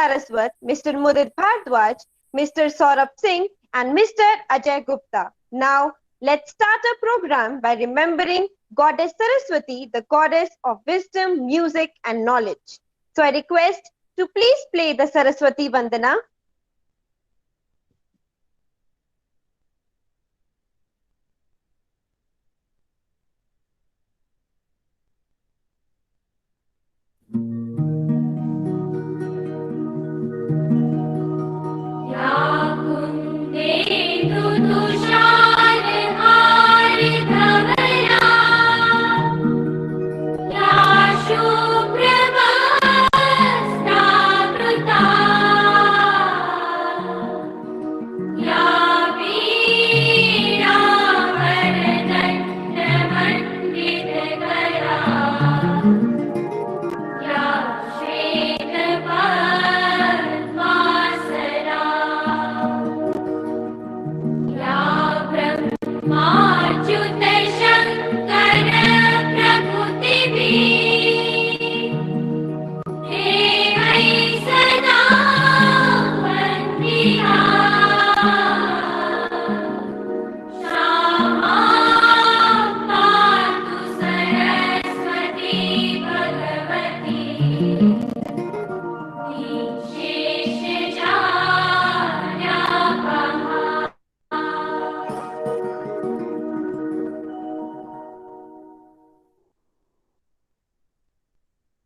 Saraswat, Mr. Mudit Bhardwaj, Mr. Saurabh Singh, and Mr. Ajay Gupta. Now, let's start our program by remembering Goddess Saraswati, the goddess of wisdom, music, and knowledge. So I request to please play the Saraswati Vandana.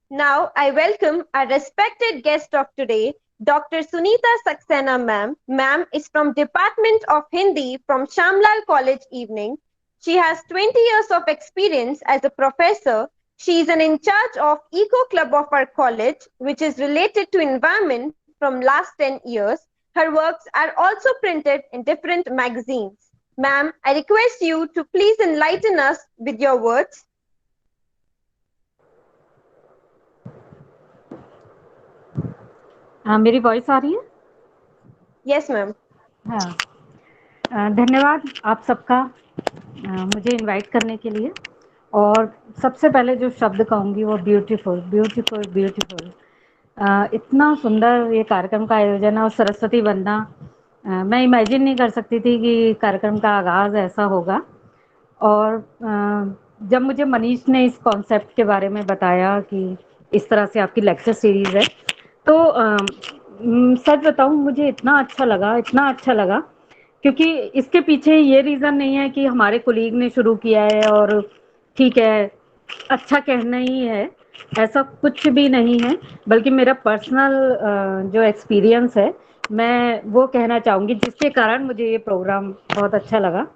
Now, I welcome our respected guest of today, Dr. Sunita Saxena ma'am. Ma'am is from Department of Hindi from Shamlal College Evening. She has 20 years of experience as a professor. She is in charge of Eco Club of our college, which is related to environment from last 10 years. Her works are also printed in different magazines. Ma'am, I request you to please enlighten us with your words. हाँ, मेरी voice आ रही है? Yes ma'am. हाँ, धन्यवाद आप सबका मुझे invite करने के लिए। और सबसे पहले जो शब्द कहूँगी वो ब्यूटीफुल ब्यूटीफुल ब्यूटीफुल। इतना सुंदर ये कार्यक्रम का आयोजन है और सरस्वती वंदना, मैं इमेजिन नहीं कर सकती थी कि कार्यक्रम का आगाज़ ऐसा होगा। और जब मुझे मनीष ने इस कॉन्सेप्ट के बारे में बताया कि इस तरह से आपकी लेक्चर सीरीज़ है, तो सच बताऊं मुझे इतना अच्छा लगा क्योंकि इसके पीछे ये रीज़न नहीं है कि हमारे कोलीग ने शुरू किया है और ठीक है अच्छा कहना ही है, ऐसा कुछ भी नहीं है। बल्कि मेरा पर्सनल जो एक्सपीरियंस है मैं वो कहना चाहूँगी, जिसके कारण मुझे ये प्रोग्राम बहुत अच्छा लगा।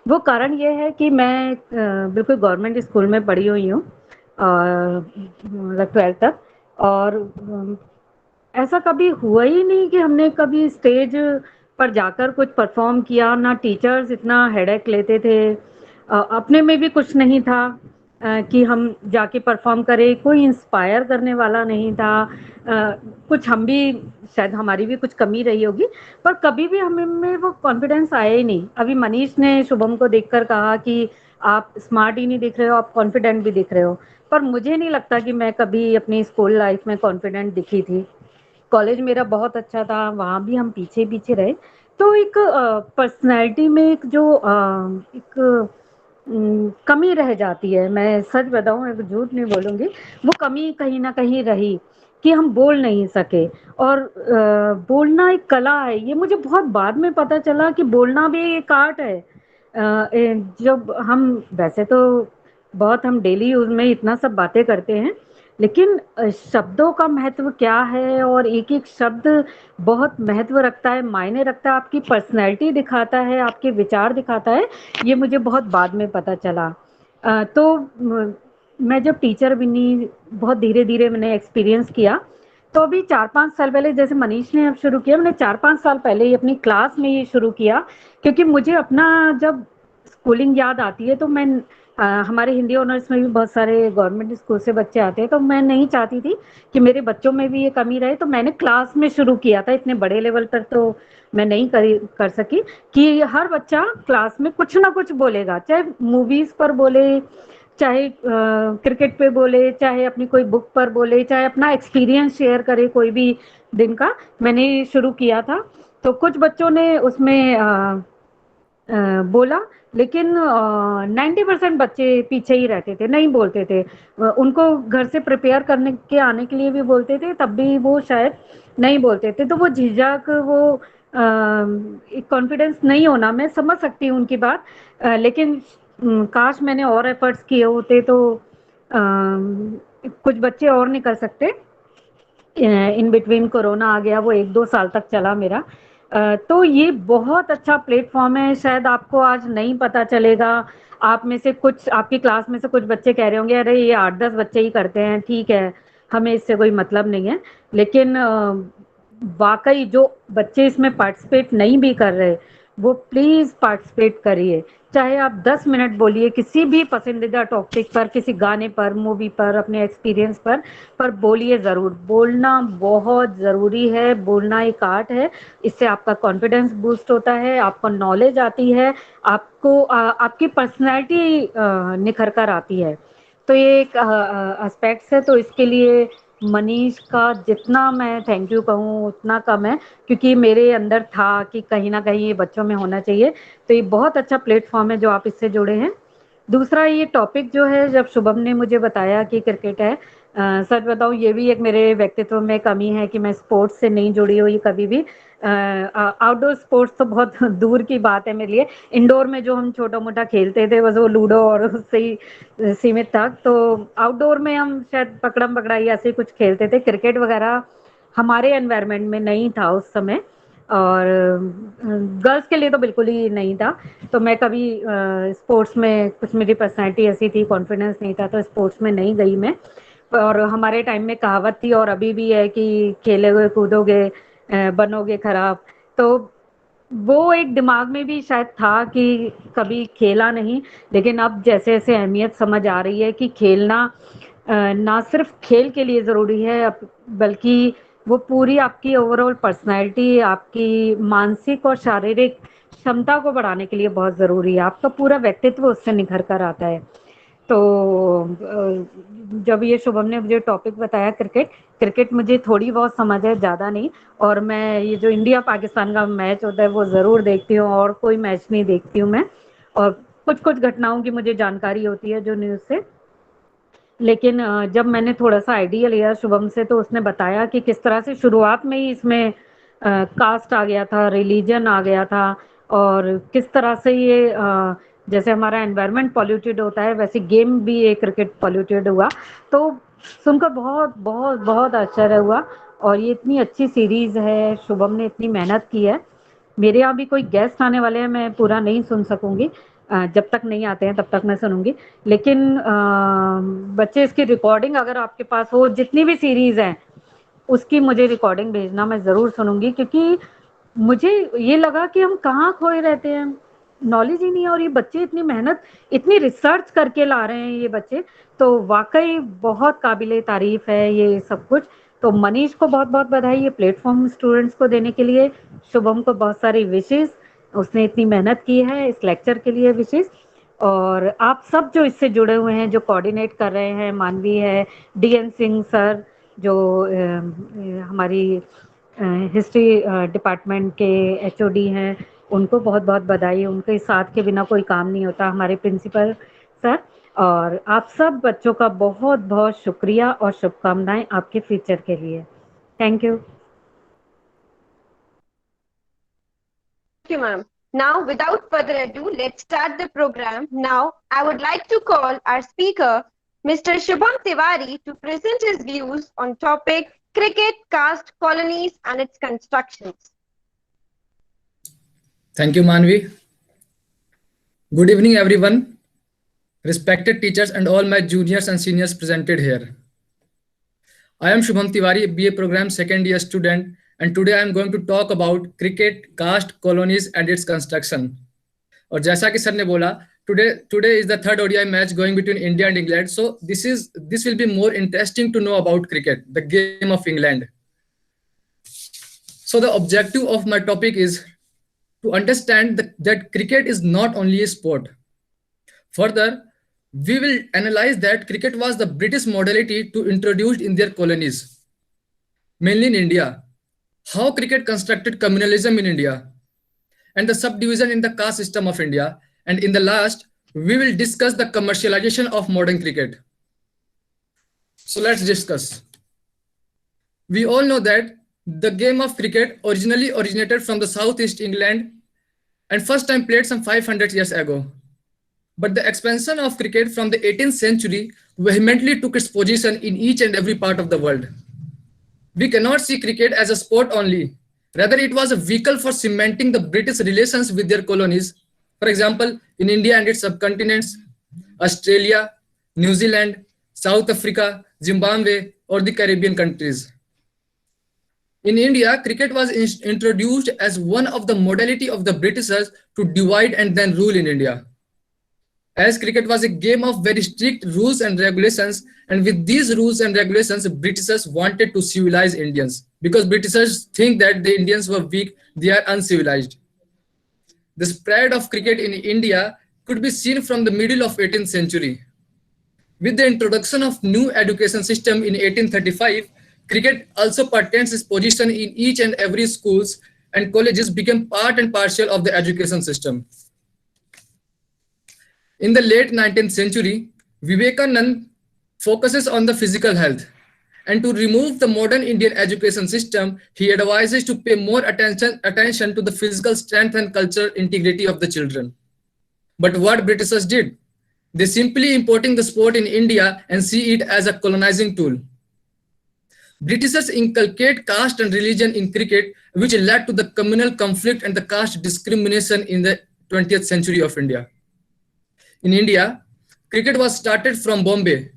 वो कारण ये है कि मैं बिल्कुल गवर्नमेंट स्कूल में पढ़ी हुई हूँ मतलब 12th तक। और ऐसा कभी हुआ ही नहीं कि हमने कभी स्टेज पर जाकर कुछ परफॉर्म किया। ना टीचर्स इतना हेडेक लेते थे, अपने में भी कुछ नहीं था कि हम जाके परफॉर्म करें। कोई इंस्पायर करने वाला नहीं था। कुछ हम भी शायद हमारी भी कुछ कमी रही होगी, पर कभी भी हमें में वो कॉन्फिडेंस आया ही नहीं। अभी मनीष ने शुभम को देखकर कहा कि आप स्मार्ट ही नहीं दिख रहे हो, आप कॉन्फिडेंट भी दिख रहे हो, पर मुझे नहीं लगता कि मैं कभी अपनी स्कूल लाइफ में कॉन्फिडेंट दिखी थी। कॉलेज मेरा बहुत अच्छा था, वहाँ भी हम पीछे पीछे रहे। तो एक पर्सनैलिटी में एक जो एक कमी रह जाती है। मैं सच बताऊं, एक झूठ नहीं बोलूँगी, वो कमी कहीं ना कहीं रही कि हम बोल नहीं सके। और बोलना एक कला है, ये मुझे बहुत बाद में पता चला कि बोलना भी एक आर्ट है। जब हम वैसे तो बहुत हम डेली यूज में इतना सब बातें करते हैं, लेकिन शब्दों का महत्व क्या है और एक एक शब्द बहुत महत्व रखता है, मायने रखता है, आपकी पर्सनैलिटी दिखाता है, आपके विचार दिखाता है। ये मुझे बहुत बाद में पता चला। तो मैं जब टीचर बनी, बहुत धीरे धीरे मैंने एक्सपीरियंस किया। तो अभी 4-5 साल पहले, जैसे मनीष ने अब शुरू किया, मैंने 4-5 साल पहले ही अपनी क्लास में ये शुरू किया। क्योंकि मुझे अपना जब स्कूलिंग याद आती है तो मैं हमारे हिंदी ऑनर्स में भी बहुत सारे गवर्नमेंट स्कूल से बच्चे आते हैं, तो मैं नहीं चाहती थी कि मेरे बच्चों में भी ये कमी रहे। तो मैंने क्लास में शुरू किया था। इतने बड़े लेवल तक तो मैं नहीं कर सकी कि हर बच्चा क्लास में कुछ ना कुछ बोलेगा, चाहे मूवीज पर बोले, चाहे क्रिकेट पे बोले, चाहे अपनी कोई बुक पर बोले, चाहे अपना एक्सपीरियंस शेयर करे कोई भी दिन का मैंने शुरू किया था। तो कुछ बच्चों ने उसमें बोला, लेकिन 90% बच्चे पीछे ही रहते थे, नहीं बोलते थे। उनको घर से प्रिपेयर करने के आने के लिए भी बोलते थे, तब भी वो शायद नहीं बोलते थे। तो वो झिझक, वो एक कॉन्फिडेंस नहीं होना, मैं समझ सकती हूँ उनकी बात। लेकिन काश मैंने और एफर्ट्स किए होते तो कुछ बच्चे और निकल सकते। इन बिटवीन कोरोना आ गया, वो 1-2 साल तक चला मेरा। तो ये बहुत अच्छा प्लेटफॉर्म है। शायद आपको आज नहीं पता चलेगा, आप में से कुछ, आपकी क्लास में से कुछ बच्चे कह रहे होंगे अरे ये 8-10 बच्चे ही करते हैं, ठीक है, हमें इससे कोई मतलब नहीं है। लेकिन वाकई जो बच्चे इसमें पार्टिसिपेट नहीं भी कर रहे, वो प्लीज पार्टिसिपेट करिए। चाहे आप 10 मिनट बोलिए किसी भी पसंदीदा टॉपिक पर, किसी गाने पर, मूवी पर, अपने एक्सपीरियंस पर बोलिए ज़रूर। बोलना बहुत ज़रूरी है, बोलना एक आर्ट है। इससे आपका कॉन्फिडेंस बूस्ट होता है, आपको नॉलेज आती है, आपको आपकी पर्सनैलिटी निखर कर आती है। तो ये एक एस्पेक्ट्स है। तो इसके लिए मनीष का जितना मैं थैंक यू कहूँ उतना कम है, क्योंकि मेरे अंदर था कि कहीं ना कहीं ये बच्चों में होना चाहिए। तो ये बहुत अच्छा प्लेटफॉर्म है जो आप इससे जुड़े हैं। दूसरा, ये टॉपिक जो है, जब शुभम ने मुझे बताया कि क्रिकेट है, सच बताऊं ये भी एक मेरे व्यक्तित्व में कमी है कि मैं स्पोर्ट्स से नहीं जुड़ी हुई कभी भी। आउटडोर स्पोर्ट्स तो बहुत दूर की बात है मेरे लिए। इंडोर में जो हम छोटा मोटा खेलते थे बस वो लूडो और उससे ही सीमित था। तो आउटडोर में हम शायद पकड़म पकड़ाई ऐसे ही कुछ खेलते थे। क्रिकेट वगैरह हमारे एनवायरनमेंट में नहीं था उस समय, और गर्ल्स के लिए तो बिल्कुल ही नहीं था। तो मैं कभी स्पोर्ट्स में, कुछ मेरी पर्सनैलिटी ऐसी थी, कॉन्फिडेंस नहीं था, तो स्पोर्ट्स में नहीं गई मैं। और हमारे टाइम में कहावत थी और अभी भी है कि खेले हुए कूदोगे बनोगे खराब। तो वो एक दिमाग में भी शायद था कि कभी खेला नहीं। लेकिन अब जैसे जैसे अहमियत समझ आ रही है कि खेलना ना सिर्फ खेल के लिए ज़रूरी है, बल्कि वो पूरी आपकी ओवरऑल पर्सनैलिटी, आपकी मानसिक और शारीरिक क्षमता को बढ़ाने के लिए बहुत ज़रूरी है। आपका पूरा व्यक्तित्व उससे निखर कर आता है। तो जब ये शुभम ने मुझे टॉपिक बताया क्रिकेट, क्रिकेट मुझे थोड़ी बहुत समझ है, ज़्यादा नहीं। और मैं ये जो इंडिया पाकिस्तान का मैच होता है वो ज़रूर देखती हूँ, और कोई मैच नहीं देखती हूँ मैं। और कुछ कुछ घटनाओं की मुझे जानकारी होती है जो न्यूज़ से। लेकिन जब मैंने थोड़ा-सा आइडिया लिया शुभम से, तो उसने बताया कि किस तरह से शुरुआत में ही इसमें कास्ट आ गया था, रिलीजन आ गया था, और किस तरह से ये जैसे हमारा एनवायरनमेंट पॉल्यूटेड होता है, वैसे गेम भी ये क्रिकेट पॉल्यूटेड हुआ। तो सुनकर बहुत बहुत बहुत आश्चर्य हुआ। और ये इतनी अच्छी सीरीज़ है, शुभम ने इतनी मेहनत की है। मेरे यहाँ भी कोई गेस्ट आने वाले हैं, मैं पूरा नहीं सुन सकूंगी। जब तक नहीं आते हैं तब तक मैं सुनूंगी। लेकिन बच्चे, इसकी रिकॉर्डिंग अगर आपके पास हो, जितनी भी सीरीज हैं उसकी मुझे रिकॉर्डिंग भेजना, मैं ज़रूर सुनूंगी। क्योंकि मुझे ये लगा कि हम कहाँ खोए रहते हैं, नॉलेज ही नहीं है। और ये बच्चे इतनी मेहनत, इतनी रिसर्च करके ला रहे हैं ये बच्चे, तो वाकई बहुत काबिले तारीफ है ये सब कुछ। तो मनीष को बहुत बहुत बधाई ये प्लेटफॉर्म स्टूडेंट्स को देने के लिए। शुभम को बहुत सारी विशेष, उसने इतनी मेहनत की है इस लेक्चर के लिए, विशेष। और आप सब जो इससे जुड़े हुए हैं, जो कोऑर्डिनेट कर रहे हैं, मानवी है, डीएन सिंह सर जो हमारी हिस्ट्री डिपार्टमेंट के एचओडी हैं, उनको बहुत बहुत बधाई। उनके साथ के बिना कोई काम नहीं होता, हमारे प्रिंसिपल सर। और आप सब बच्चों का बहुत बहुत शुक्रिया और शुभकामनाएं आपके फ्यूचर के लिए। Thank you. Thank you, ma'am. Now, without further ado, let's start the program. Now, I would like to call our speaker, Mr. Shubham Tiwari, to present his views on topic cricket, caste, colonies, and its constructions. Thank you, Manvi. Good evening, everyone. Respected teachers and all my juniors and seniors presented here. I am Shubham Tiwari, BA program second year student, and today I am going to talk about cricket, caste, colonies, and its construction. और जैसा कि sir ने बोला, today is the third ODI match going between India and England. So this will be more interesting to know about cricket, the game of England. So the objective of my topic is to understand that cricket is not only a sport. Further, we will analyze that cricket was the British modality to introduced in their colonies, mainly in India. how cricket constructed communalism in India, and the subdivision in the caste system of India. And in the last, we will discuss the commercialization of modern cricket. So let's discuss. We all know that the game of cricket originally originated from the southeast England and first time played some 500 years ago. But the expansion of cricket from the 18th century vehemently took its position in each and every part of the world. We cannot see cricket as a sport only. Rather, it was a vehicle for cementing the British relations with their colonies. For example, in India and its subcontinents, Australia, New Zealand, South Africa, Zimbabwe, or the Caribbean countries. In India, cricket was introduced as one of the modality of the Britishers to divide and then rule in India. As cricket was a game of very strict rules and regulations, and with these rules and regulations, Britishers wanted to civilize Indians because Britishers think that the Indians were weak, they are uncivilized. The spread of cricket in India could be seen from the middle of 18th century. With the introduction of new education system in 1835, cricket also pertains its position in each and every schools and colleges became part and parcel of the education system. In the late 19th century, Vivekanand focuses on the physical health. And to remove the modern Indian education system, he advises to pay more attention to the physical strength and cultural integrity of the children. But what Britishers did? They simply importing the sport in India and see it as a colonizing tool. Britishers inculcate caste and religion in cricket, which led to the communal conflict and the caste discrimination in the 20th century of India. In India, cricket was started from Bombay.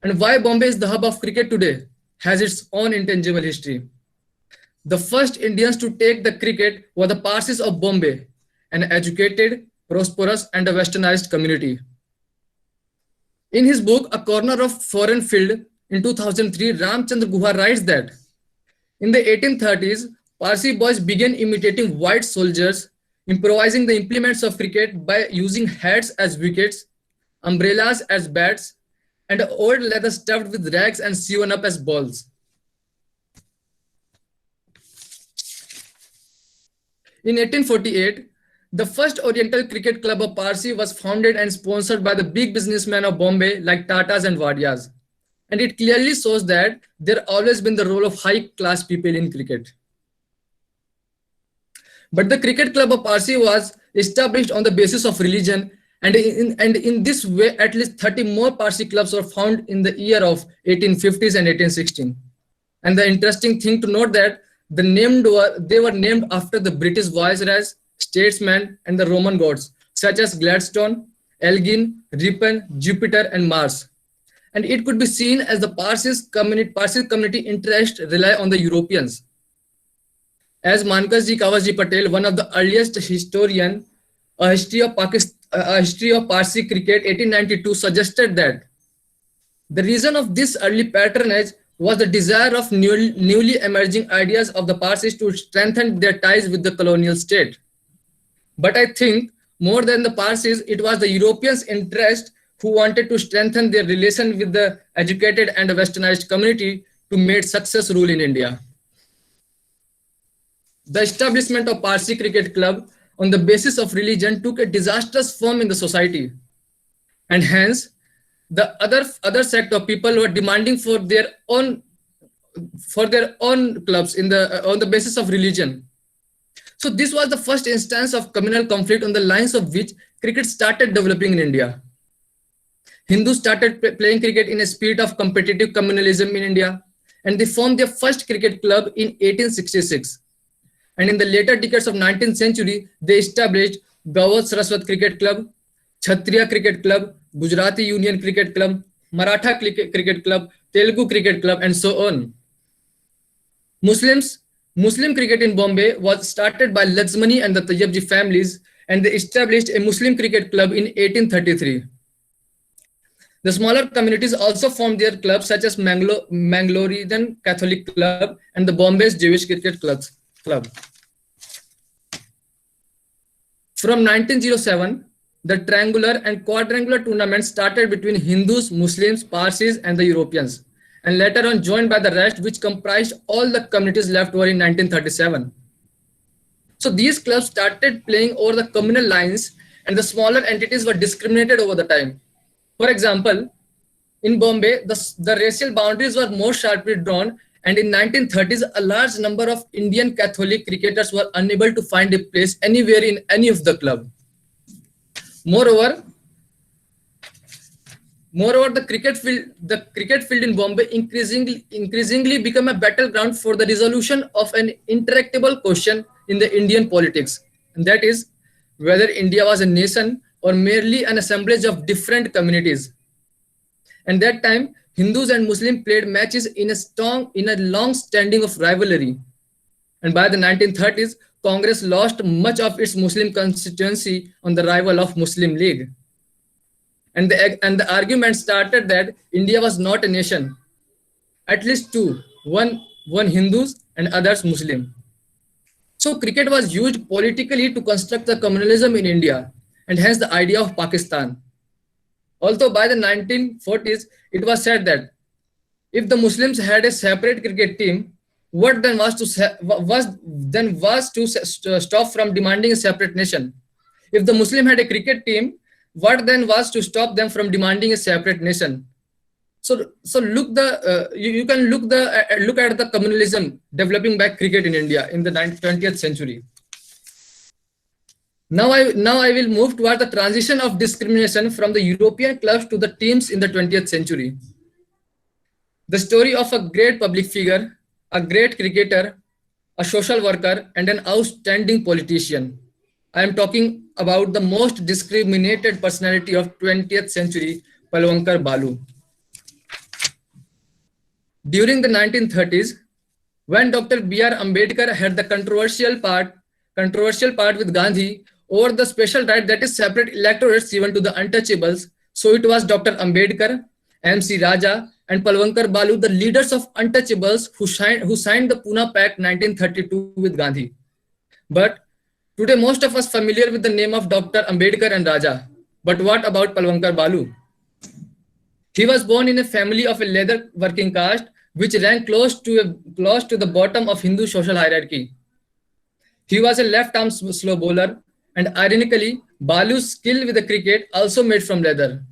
And why Bombay is the hub of cricket today has its own intangible history. The first Indians to take the cricket were the Parsis of Bombay, an educated, prosperous, and a westernized community. In his book, A Corner of Foreign Field, in 2003, Ramchandra Guha writes that in the 1830s, Parsi boys began imitating white soldiers, improvising the implements of cricket by using hats as wickets, umbrellas as bats, and old leather stuffed with rags and sewn up as balls. In 1848, the first Oriental Cricket Club of Parsi was founded and sponsored by the big businessmen of Bombay like Tatas and Wadias. And it clearly shows that there always been the role of high-class people in cricket. But the Cricket Club of Parsi was established on the basis of religion, and in this way, at least 30 more Parsi clubs were found in the year of 1850s and 1816. And the interesting thing to note that they were named after the British viceroys, statesmen, and the Roman gods, such as Gladstone, Elgin, Ripon, Jupiter, and Mars. And it could be seen as the Parsi community interest rely on the Europeans. As Mankasji Kawasji Patel, one of the earliest historian, a history of Parsi cricket, 1892, suggested that the reason of this early patronage was the desire of newly emerging ideas of the Parsis to strengthen their ties with the colonial state. But I think more than the Parsis, it was the Europeans' interest who wanted to strengthen their relation with the educated and westernized community to make success rule in India. The establishment of Parsi Cricket Club on the basis of religion took a disastrous form in the society. And hence, the other sect of people were demanding for their own clubs on the basis of religion. So this was the first instance of communal conflict on the lines of which cricket started developing in India. Hindus started playing cricket in a spirit of competitive communalism in India, and they formed their first cricket club in 1866. And in the later decades of 19th century, they established Gawat Saraswat Cricket Club, Kshatriya Cricket Club, Gujarati Union Cricket Club, Maratha Cricket Club, Telugu Cricket Club, and so on. Muslim cricket in Bombay was started by Lakshmani and the Tayyabji families, and they established a Muslim cricket club in 1833. The smaller communities also formed their clubs such as Mangalorean Catholic Club and the Bombay's Jewish Cricket Club. From 1907, the triangular and quadrangular tournaments started between Hindus, Muslims, Parsis, and the Europeans. and later on joined by the rest, which comprised all the communities left over in 1937. So these clubs started playing over the communal lines, and the smaller entities were discriminated over the time. For example, in Bombay, the racial boundaries were more sharply drawn, and in 1930s, a large number of Indian Catholic cricketers were unable to find a place anywhere in any of the club. Moreover, the cricket field in Bombay increasingly became a battleground for the resolution of an intractable question in the Indian politics, and that is whether India was a nation or merely an assemblage of different communities. And that time, Hindus and Muslims played matches in a long standing of rivalry. And by the 1930s, Congress lost much of its Muslim constituency on the rival of Muslim League. And the argument started that India was not a nation. At least two, one Hindus and others Muslim. So cricket was used politically to construct the communalism in India, and hence the idea of Pakistan. Although by the 1940s, it was said that if the Muslims had a separate cricket team, what then was to stop from demanding a separate nation? If the Muslim had a cricket team, what then was to stop them from demanding a separate nation? So you can look at the communalism developing by cricket in India in the 20th century. Now I will move toward the transition of discrimination from the European clubs to the teams in the 20th century. The story of a great public figure, a great cricketer, a social worker, and an outstanding politician. I am talking about the most discriminated personality of 20th century, Palwankar Balu. During the 1930s, when Dr. B.R. Ambedkar had the controversial part with Gandhi over the special right that is separate electorates given to the untouchables, so it was Dr. Ambedkar, M.C. Raja, and Palwankar Balu, the leaders of untouchables who signed the Pune Pact 1932 with Gandhi. But today, most of us familiar with the name of Dr. Ambedkar and Raja. But what about Palwankar Balu? He was born in a family of a leather working caste, which ran close to the bottom of Hindu social hierarchy. He was a left-arm slow bowler, and ironically, Balu's skill with the cricket also made from leather.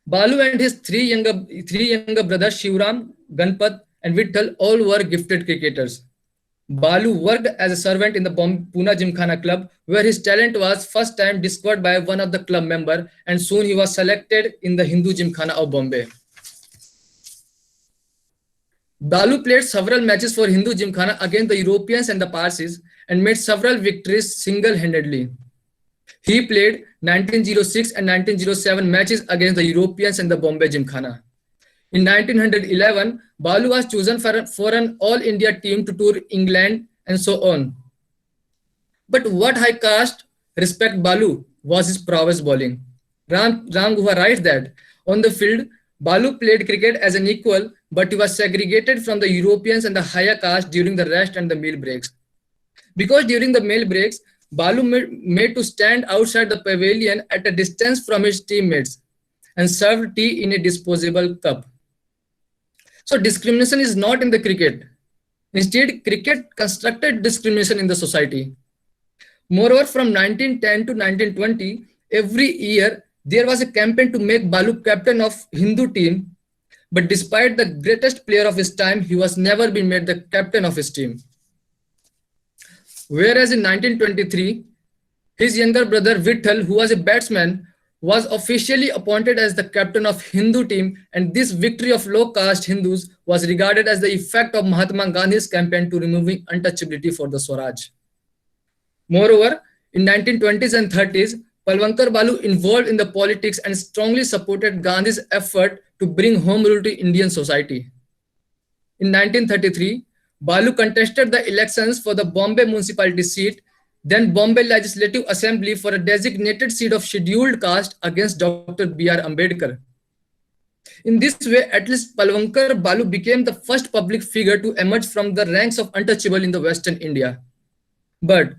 Balu and his three younger brothers, Shivram, Ganpat, and Vittal, all were gifted cricketers. Balu worked as a servant in the Pune Gymkhana club, where his talent was first time discovered by one of the club members, and soon he was selected in the Hindu Gymkhana of Bombay. Balu played several matches for Hindu Gymkhana against the Europeans and the Parsis, and made several victories single-handedly. He played 1906 and 1907 matches against the Europeans and the Bombay Gymkhana. In 1911, Balu was chosen for an all-India team to tour England and so on. But what high caste respect Balu was his prowess bowling. Ram Guha writes that on the field, Balu played cricket as an equal, but he was segregated from the Europeans and the higher caste during the rest and the meal breaks. Because during the meal breaks, Balu made to stand outside the pavilion at a distance from his teammates and served tea in a disposable cup. So discrimination is not in the cricket. Instead, cricket constructed discrimination in the society. Moreover, from 1910 to 1920, every year there was a campaign to make Balu captain of Hindu team. But despite the greatest player of his time, he was never been made the captain of his team. Whereas in 1923, his younger brother Vittal, who was a batsman, was officially appointed as the captain of Hindu team, and this victory of low caste Hindus was regarded as the effect of Mahatma Gandhi's campaign to removing untouchability for the Swaraj. Moreover, in 1920s and 30s, Palwankar Balu involved in the politics and strongly supported Gandhi's effort to bring home rule to Indian society. In 1933, Balu contested the elections for the Bombay municipality seat, then Bombay Legislative Assembly for a designated seat of scheduled caste against Dr. B.R. Ambedkar. In this way, at least Palwankar Balu became the first public figure to emerge from the ranks of untouchable in the Western India. But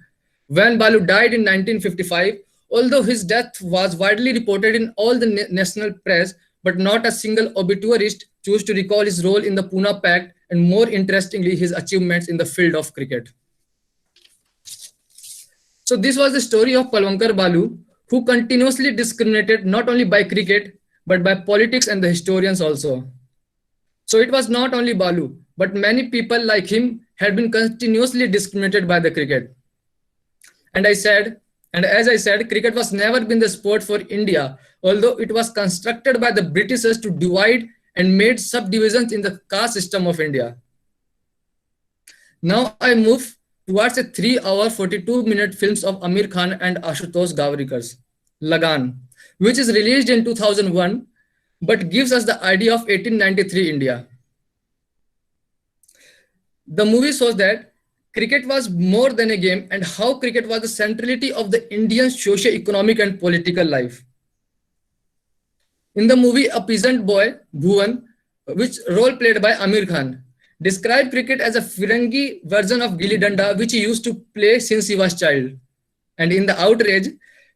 when Balu died in 1955, although his death was widely reported in all the national press, but not a single obituarist choose to recall his role in the Pune Pact and, more interestingly, his achievements in the field of cricket. So this was the story of Palwankar Balu, who continuously discriminated not only by cricket, but by politics and the historians also. So it was not only Balu, but many people like him had been continuously discriminated by the cricket. And as I said, cricket was never been the sport for India, although it was constructed by the Britishers to divide and made subdivisions in the caste system of India. Now I move towards a 3-hour 42-minute films of Amir Khan and Ashutosh Gawrikar's Lagan, which is released in 2001, but gives us the idea of 1893 India. The movie shows that cricket was more than a game and how cricket was the centrality of the Indian socio-economic and political life. In the movie, a peasant boy, Bhuvan, which role played by Amir Khan, described cricket as a Firangi version of Gilli Danda, which he used to play since he was a child. And in the outrage,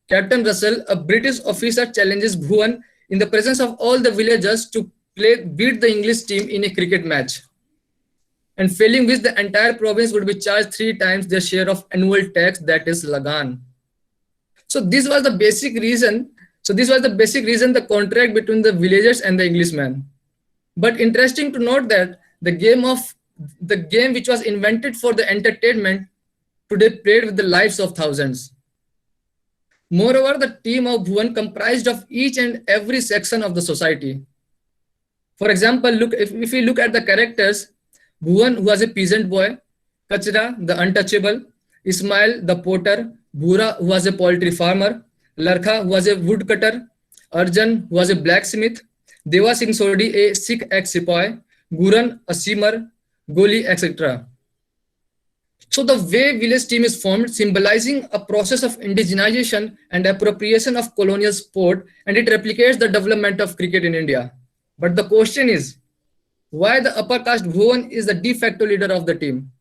Captain Russell, a British officer, challenges Bhuvan in the presence of all the villagers to beat the English team in a cricket match. And failing which, the entire province would be charged 3 times their share of annual tax, that is Lagan. So this was the basic reason. The contract between the villagers and the Englishman. But interesting to note that the game which was invented for the entertainment today played with the lives of thousands. Moreover, the team of Bhuvan comprised of each and every section of the society. For example, if we look at the characters, Bhuvan, who was a peasant boy, Kachra, the untouchable, Ismail, the porter, Bhura, who was a poultry farmer, Larkha, who was a woodcutter, Arjan, who was a blacksmith, Deva Singh Sodhi, a Sikh ex-sepoy, Guran, a seamer, Goli, etc. So the way village team is formed, symbolizing a process of indigenization and appropriation of colonial sport, and it replicates the development of cricket in India. But the question is, why the upper caste Bhuvan is the de facto leader of the team?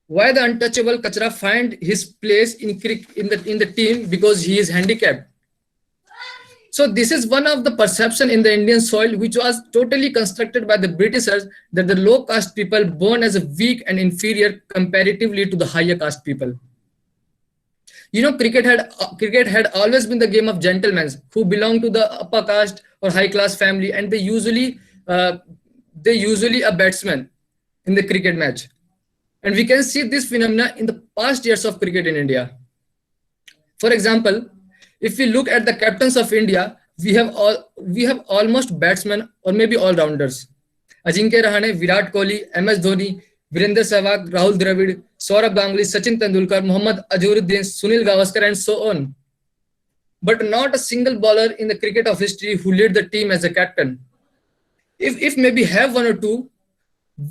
Why the untouchable Kachra find his place in the team because he is handicapped? So this is one of the perception in the Indian soil which was totally constructed by the Britishers, that the low caste people born as a weak and inferior comparatively to the higher caste people. You know, cricket had always been the game of gentlemen who belong to the upper caste or high class family, and they usually a batsman in the cricket match. And we can see this phenomena in the past years of cricket in India. For example, if we look at the captains of India, we have almost batsmen or maybe all-rounders. Ajinkya Rahane, Virat Kohli, MS Dhoni, Virender Sehwag, Rahul Dravid, Saurabh Ganguly, Sachin Tendulkar, Mohammad Azharuddin, Sunil Gavaskar, and so on. But not a single bowler in the cricket of history who led the team as a captain. If maybe have one or two,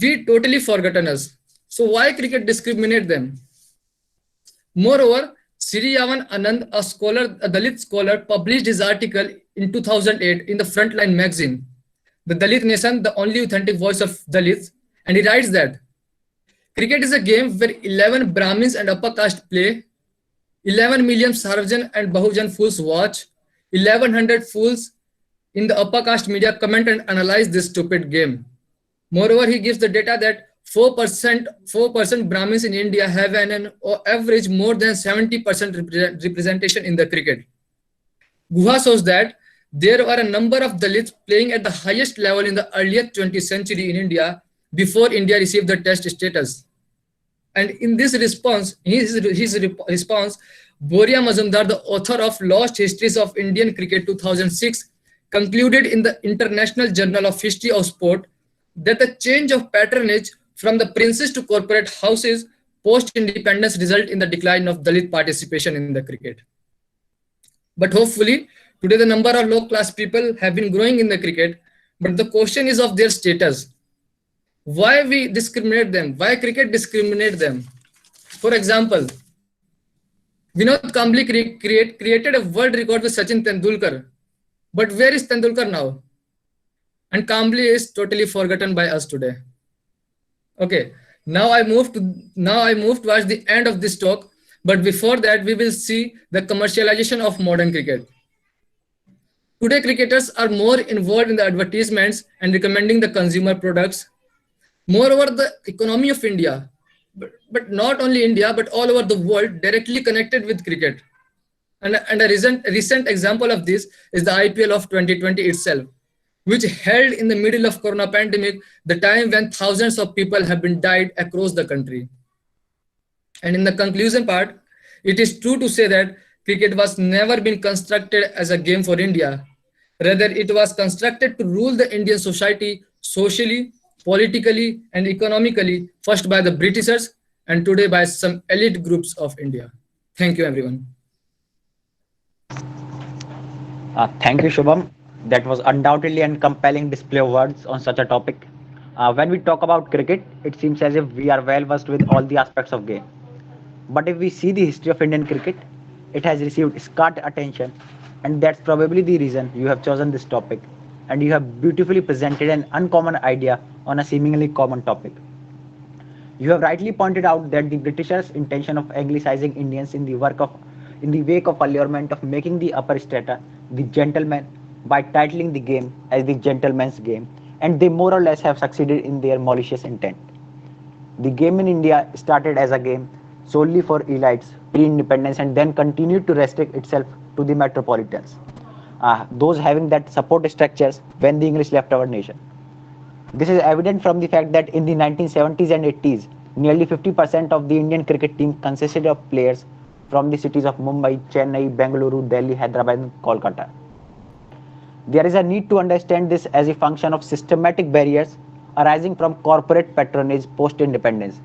we totally forgotten us. So why cricket discriminate them? Moreover, Sri Yavan Anand, a Dalit scholar, published his article in 2008 in the Frontline magazine, The Dalit Nation, the only authentic voice of Dalits, and he writes that cricket is a game where 11 Brahmins and upper caste play, 11 million Sarvajan and Bahujan fools watch, 1100 fools in the upper caste media comment and analyze this stupid game. Moreover, he gives the data that 4% Brahmins in India have an average more than 70% representation in the cricket. Guha shows that there were a number of Dalits playing at the highest level in the earlier 20th century in India before India received the test status. And in this response, his response, Boria Mazumdar, the author of Lost Histories of Indian Cricket 2006, concluded in the International Journal of History of Sport that the change of patronage from the princes to corporate houses post-independence result in the decline of Dalit participation in the cricket. But hopefully, today the number of low-class people have been growing in the cricket, but the question is of their status. Why we discriminate them? Why cricket discriminate them? For example, Vinod Kambli created a world record with Sachin Tendulkar. But where is Tendulkar now? And Kambli is totally forgotten by us today. Okay, now I move towards the end of this talk, but before that we will see the commercialization of modern cricket. Today, cricketers are more involved in the advertisements and recommending the consumer products. Moreover, the economy of India, but not only India, but all over the world, directly connected with cricket. And a recent example of this is the IPL of 2020 itself, which held in the middle of Corona pandemic, the time when thousands of people have been died across the country. And in the conclusion part, it is true to say that cricket was never been constructed as a game for India. Rather, it was constructed to rule the Indian society socially, politically, and economically, first by the Britishers and today by some elite groups of India. Thank you, everyone. Thank you, Shubham. That was undoubtedly a compelling display of words on such a topic. When we talk about cricket, it seems as if we are well versed with all the aspects of game. But if we see the history of Indian cricket, it has received scant attention, and that's probably the reason you have chosen this topic. And you have beautifully presented an uncommon idea on a seemingly common topic. You have rightly pointed out that the Britishers' intention of anglicizing Indians in the wake of allurement of making the upper strata the gentlemen by titling the game as the gentleman's game, and they more or less have succeeded in their malicious intent. The game in India started as a game solely for elites pre-independence and then continued to restrict itself to the metropolitans, those having that support structures when the English left our nation. This is evident from the fact that in the 1970s and 80s, nearly 50% of the Indian cricket team consisted of players from the cities of Mumbai, Chennai, Bengaluru, Delhi, Hyderabad, and Kolkata. There is a need to understand this as a function of systematic barriers arising from corporate patronage post-independence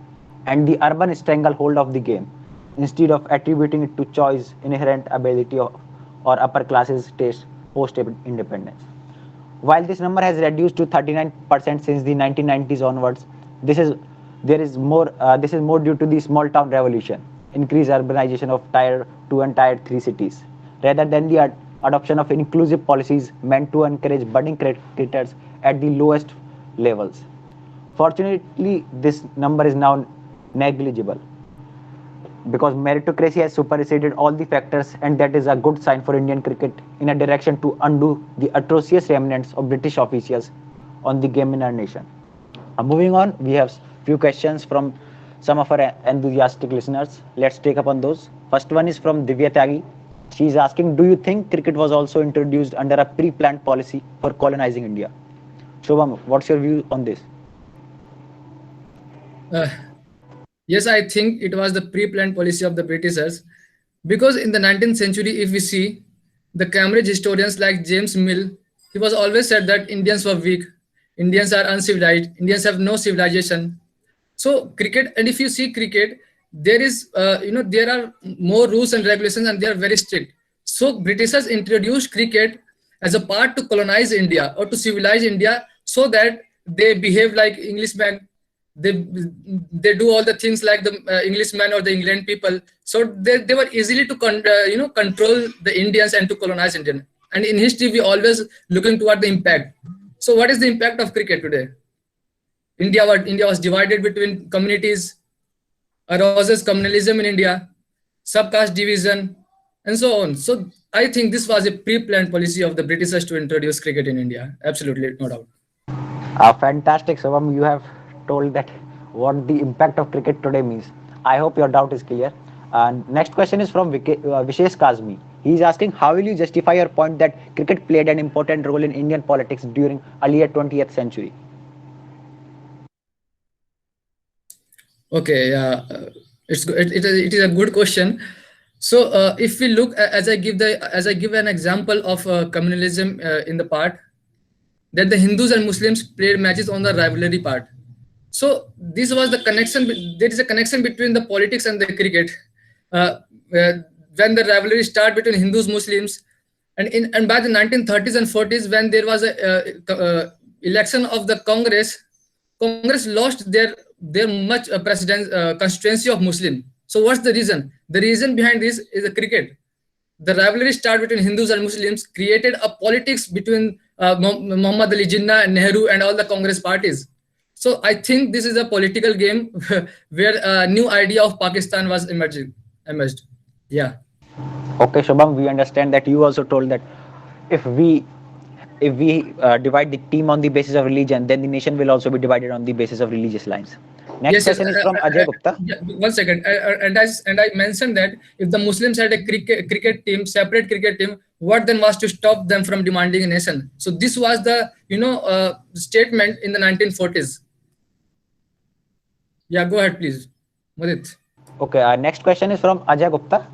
and the urban stranglehold of the game, instead of attributing it to choice, inherent ability, or upper classes taste post-independence. While this number has reduced to 39% since the 1990s onwards, this is more due to the small town revolution, increased urbanization of tier 2 and tier 3 cities, rather than the adoption of inclusive policies meant to encourage budding cricketers at the lowest levels. Fortunately, this number is now negligible because meritocracy has superseded all the factors, and that is a good sign for Indian cricket in a direction to undo the atrocious remnants of British officials on the game in our nation. Moving on, we have few questions from some of our enthusiastic listeners. Let's take up on those. First one is from Divya Tyagi. She is asking, do you think cricket was also introduced under a pre-planned policy for colonizing India? Shubham, what's your view on this? Yes, I think it was the pre-planned policy of the Britishers, because in the 19th century, if we see the Cambridge historians like James Mill, he was always said that Indians were weak, Indians are uncivilized, Indians have no civilization. So cricket, and if you see cricket, there is, there are more rules and regulations, and they are very strict. So Britishers introduced cricket as a part to colonize India or to civilize India, so that they behave like Englishmen. They do all the things like the Englishmen or the England people. So they were easily to control the Indians and to colonize Indian. And in history, we always looking toward the impact. So what is the impact of cricket today? India was divided between communities, arises communalism in India, subcaste division, and so on. So I think this was a pre-planned policy of the Britishers to introduce cricket in India. Absolutely, no doubt. Fantastic, Shubham. You have told that what the impact of cricket today means. I hope your doubt is clear. Next question is from Vishesh Kazmi. He is asking, how will you justify your point that cricket played an important role in Indian politics during earlier 20th century? Okay, it is a good question. So if we look, as I give an example of communalism in the part, that the Hindus and Muslims played matches on the rivalry part. So this was the connection. There is a connection between the politics and the cricket. When the rivalry started between Hindus, Muslims, and by the 1930s and 40s, when there was a election of the Congress lost their much constituency of Muslim. So what's the reason? The reason behind this is the cricket. The rivalry started between Hindus and Muslims, created a politics between Muhammad Ali Jinnah and Nehru and all the Congress parties. So I think this is a political game where a new idea of Pakistan was emerged. Yeah. Okay, Shubham, we understand that you also told that if we divide the team on the basis of religion, then the nation will also be divided on the basis of religious lines. Next Yes, yes. question is from Ajay Gupta. Yeah, 1 second. And I mentioned that if the Muslims had a cricket team, separate cricket team, what then was to stop them from demanding a nation? So this was the statement in the 1940s. Yeah, go ahead, please, Mudit. Okay, our next question is from Ajay Gupta.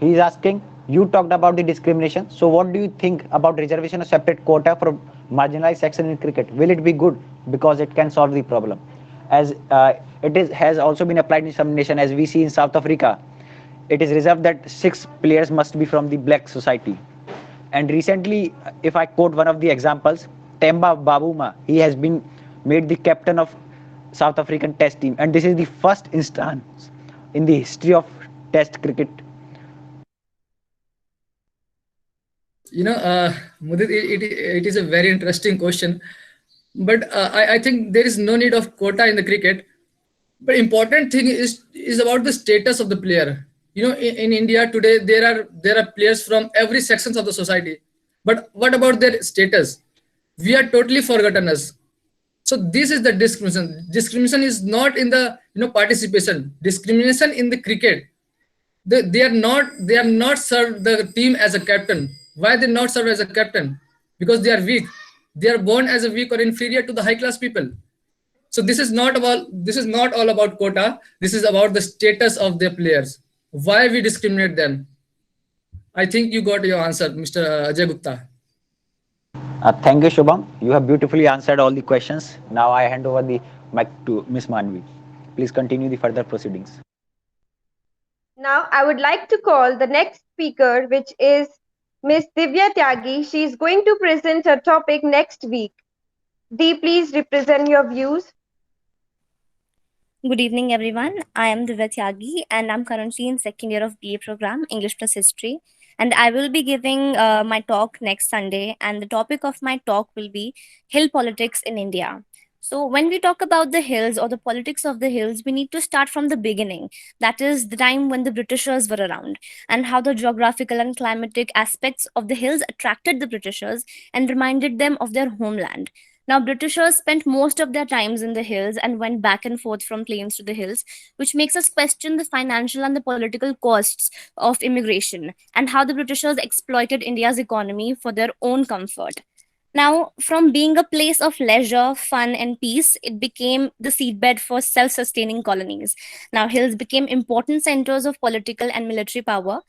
He is asking, you talked about the discrimination. So what do you think about reservation of separate quota for marginalized section in cricket? Will it be good because it can solve the problem? As has also been applied in some nation, as we see in South Africa, it is reserved that 6 players must be from the black society. And recently, if I quote one of the examples, Temba Babuma, he has been made the captain of South African Test team, and this is the first instance in the history of Test cricket. Mudit, it is a very interesting question, but I think there is no need of quota in the cricket. But important thing is about the status of the player. In India today, there are players from every sections of the society. But what about their status? We are totally forgotten us. So this is the discrimination. Discrimination is not in the participation. Discrimination in the cricket. They are not served the team as a captain. Why they not serve as a captain? Because they are weak. They are born as a weak or inferior to the high class people. So this is not all about quota. This is about the status of their players. Why we discriminate them? I think you got your answer, Mr. Ajay Gupta. Thank you, Shubham. You have beautifully answered all the questions. Now I hand over the mic to Ms. Manvi. Please continue the further proceedings. Now, I would like to call the next speaker, which is Ms. Divya Tyagi. She is going to present her topic next week. Dee, please represent your views. Good evening, everyone. I am Divya Tyagi, and I'm currently in second year of BA program, English plus History. And I will be giving my talk next Sunday. And the topic of my talk will be Hill Politics in India. So when we talk about the hills or the politics of the hills, we need to start from the beginning. That is the time when the Britishers were around, and how the geographical and climatic aspects of the hills attracted the Britishers and reminded them of their homeland. Now, Britishers spent most of their times in the hills and went back and forth from plains to the hills, which makes us question the financial and the political costs of immigration and how the Britishers exploited India's economy for their own comfort. Now, from being a place of leisure, fun, and peace, it became the seedbed for self sustaining colonies. Now, hills became important centers of political and military power.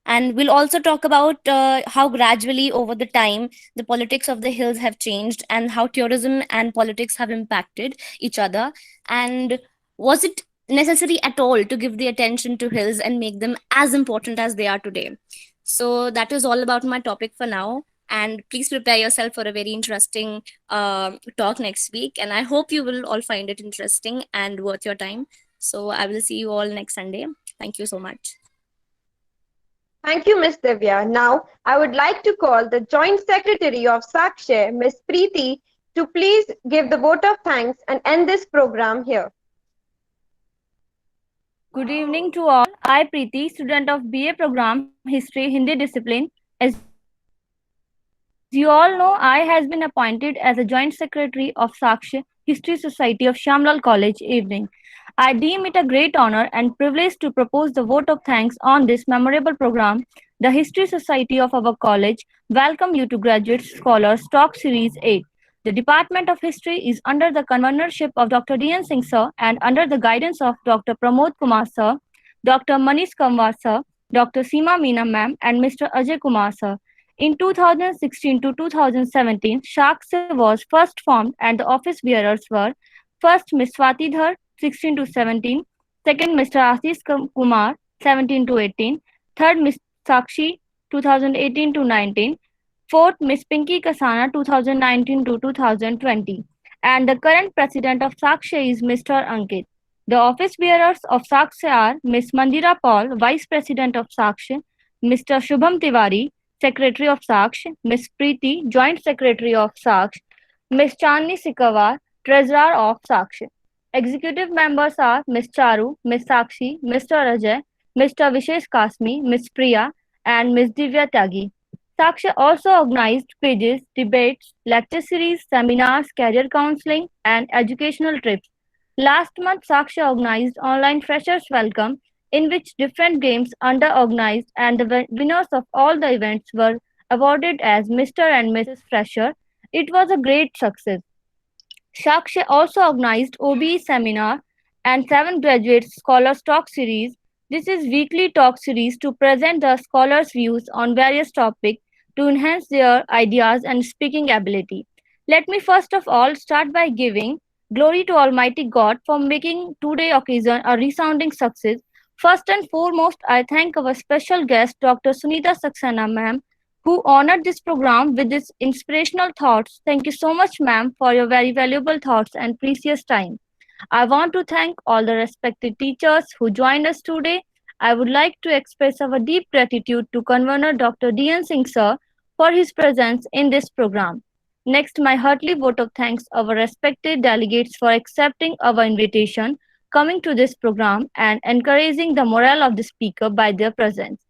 And we'll also talk about how gradually over the time the politics of the hills have changed and how tourism and politics have impacted each other. And was it necessary at all to give the attention to hills and make them as important as they are today? So that is all about my topic for now. And please prepare yourself for a very interesting talk next week. And I hope you will all find it interesting and worth your time. So I will see you all next Sunday. Thank you so much. Thank you, Ms. Divya. Now, I would like to call the Joint Secretary of Sakshay, Ms. Preeti, to please give the vote of thanks and end this program here. Good evening to all. I, Preeti, student of BA program History Hindi discipline. As you all know, I has been appointed as a Joint Secretary of Sakshay History Society of Shamlal College evening. I deem it a great honor and privilege to propose the vote of thanks on this memorable program. The History Society of our college welcome you to Graduate Scholars Talk Series 8. The Department of History is under the convenorship of Dr. D.N. Singh Sir and under the guidance of Dr. Pramod Kumar Sir, Dr. Manish Kamwar Sir, Dr. Seema Meena Ma'am, and Mr. Ajay Kumar Sir. In 2016 to 2017, Sakshay was first formed and the office bearers were first Ms. Swati Dhar, 16 to 17, second Mr. Ashish Kumar, 17 to 18, third Ms. Sakshi, 2018 to 19, fourth Ms. Pinky Kasana, 2019 to 2020, and the current president of Sakshay is Mr. Ankit. The office bearers of Sakshay are Ms. Mandira Paul, Vice President of Sakshay, Mr. Shubham Tiwari, Secretary of Sakshay, Ms. Preeti, Joint Secretary of Sakshay, Ms. Chandni Sikawar, Treasurer of Sakshay. Executive members are Ms. Charu, Ms. Sakshi, Mr. Ajay, Mr. Vishesh Kasmi, Ms. Priya, and Ms. Divya Tyagi. Saksha also organized quizzes, debates, lecture series, seminars, career counseling, and educational trips. Last month, Saksha organized online Freshers Welcome, in which different games under organized and the winners of all the events were awarded as Mr. and Mrs. Fresher. It was a great success. Saksha also organized OBE seminar and 7 graduate scholars talk series. This is weekly talk series to present the scholars' views on various topics to enhance their ideas and speaking ability. Let me first of all start by giving glory to Almighty God for making today's occasion a resounding success. First and foremost, I thank our special guest, Dr. Sunita Saxena, ma'am, who honored this program with its inspirational thoughts. Thank you so much, ma'am, for your very valuable thoughts and precious time. I want to thank all the respected teachers who joined us today. I would like to express our deep gratitude to Convener Dr. D.N. Singh sir for his presence in this program. Next, my heartily vote of thanks our respected delegates for accepting our invitation, coming to this program, and encouraging the morale of the speaker by their presence.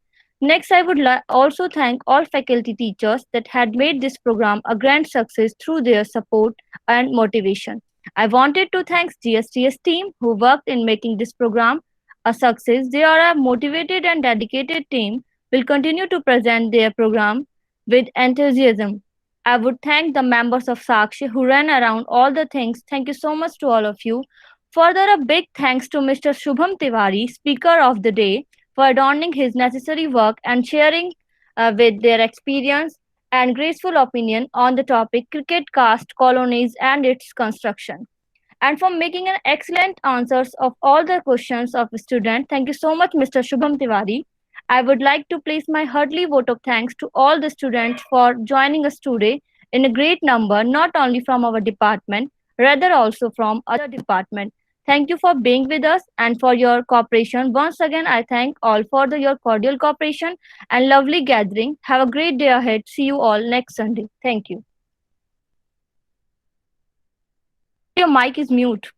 Next, I would also thank all faculty teachers that had made this program a grand success through their support and motivation. I wanted to thank GSTS team who worked in making this program a success. They are a motivated and dedicated team will continue to present their program with enthusiasm. I would thank the members of Sakshi who ran around all the things. Thank you so much to all of you. Further, a big thanks to Mr. Shubham Tiwari, Speaker of the Day, for adorning his necessary work and sharing with their experience and graceful opinion on the topic cricket caste colonies and its construction, and for making an excellent answers of all the questions of the student. Thank you so much, Mr. Shubham Tiwari. I would like to place my heartily vote of thanks to all the students for joining us today in a great number, not only from our department, rather also from other departments. Thank you for being with us and for your cooperation. Once again, I thank all for your cordial cooperation and lovely gathering. Have a great day ahead. See you all next Sunday. Thank you. Your mic is mute.